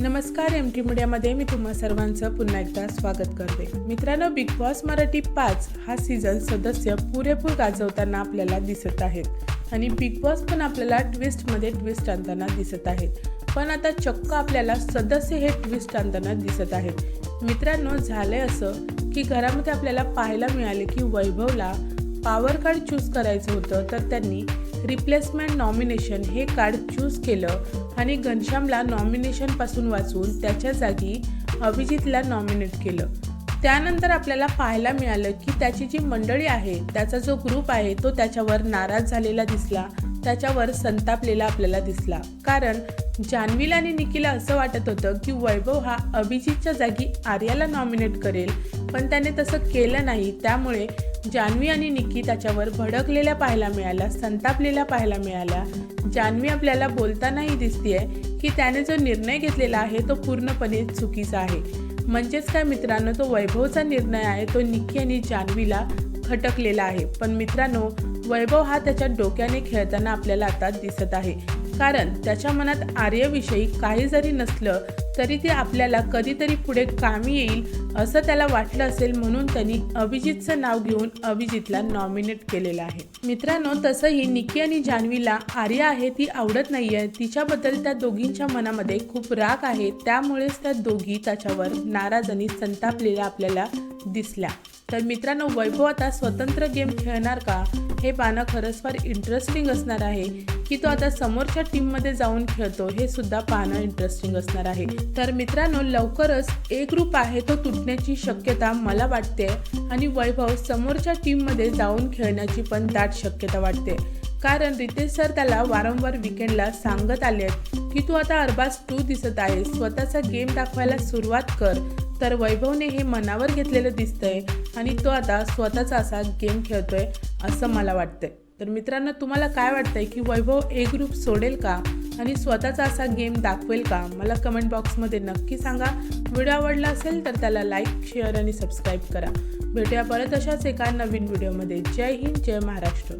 नमस्कार, MT मीडियामध्ये मी तुम्हा सर्वांचं पुन्हा एकदा स्वागत करते। मित्रांनो, बिग बॉस मराठी 5 हा सीझन सदस्य पुरेपूर गाजवताना आपल्याला दिसत आहेत आणि बिग बॉस पण आपल्याला ट्विस्टमध्ये ट्विस्ट आणताना दिसत आहेत। पण आता चक्क आपल्याला सदस्य हे ट्विस्ट आणताना दिसत आहेत। मित्रांनो, झाले असं की घरामध्ये आपल्याला पाहायला मिळाले की वैभवला पॉवर कार्ड चूज करायचं होतं, तर त्यांनी रिप्लेसमेंट नॉमिनेशन हे कार्ड चूज केलं आणि घनश्यामला नॉमिनेशनपासून वाचवून त्याच्या जागी अभिजितला नॉमिनेट केलं। त्यानंतर आपल्याला पाहायला मिळालं की त्याची जी मंडळी आहे, त्याचा जो ग्रुप आहे तो त्याच्यावर नाराज झालेला दिसला, त्याच्यावर संतापलेला आपल्याला दिसला। कारण जान्हवीला आणि निकीला असं वाटत होतं की वैभव हा अभिजितच्या जागी आर्याला नॉमिनेट करेल, पण त्याने तसं केलं नाही। त्यामुळे जान्हवी आणि निकी त्याच्यावर भडकलेल्या पाहायला मिळाल्या, संतापलेल्या पाहायला मिळाल्या। जान्हवी आपल्याला बोलतानाही दिसतेय की त्याने जो निर्णय घेतलेला आहे तो पूर्णपणे चुकीचा आहे। म्हणजेच काय मित्रांनो, तो वैभवचा निर्णय आहे तो निकी आणि जान्हवीला खटकलेला आहे। पण मित्रांनो, वैभव हा त्याच्या डोक्याने खेळताना आपल्याला आता दिसत आहे। कारण त्याच्या मनात आर्यविषयी काही जरी नसलं तरी ते आपल्याला कधीतरी पुढे कामी येईल असं त्याला वाटलं असेल, म्हणून त्यांनी अभिजितचं नाव घेऊन अभिजितला नॉमिनेट केलेलं आहे। मित्रांनो, तसंही निकी आणि जान्हवीला आर्या आहे ती आवडत नाहीये, तिच्याबद्दल त्या दोघींच्या मनामध्ये खूप राग आहे। त्यामुळेच त्या दोघी त्याच्यावर नाराज आणि संतापलेल्या आपल्याला दिसल्या। तर मित्रांनो, वैभव आता स्वतंत्र गेम खेळणार का हे पाहणं खरंच फार इंटरेस्टिंग असणार आहे की तो आता समोरच्या टीममध्ये जाऊन खेळतो हे सुद्धा पाहणं इंटरेस्टिंग असणार आहे। तर मित्रांनो, लवकरच एक ग्रुप आहे तो तुटण्याची शक्यता मला वाटते आणि वैभव समोरच्या टीममध्ये जाऊन खेळण्याची पण दाट शक्यता वाटते। कारण रितेश सर त्याला वारंवार विकेंडला सांगत आले की तू आता अरबाज 2 दिसत आहे, स्वतःचा गेम दाखवायला सुरुवात कर। तर वैभवने हे मनावर घेतलेलं दिसतंय आणि तो आता स्वतःचा असा गेम खेळतोय असं मला वाटतंय। तर मित्रांनो, तुम्हाला काय वाटतंय की वैभव ए ग्रुप सोडेल का आणि स्वतःचा असा गेम दाखवेल का? मला कमेंट बॉक्समध्ये नक्की सांगा। व्हिडिओ आवडला असेल तर त्याला लाईक, शेअर आणि सबस्क्राईब करा। भेटूया परत अशाच एका नवीन व्हिडिओमध्ये। जय हिंद, जय महाराष्ट्र।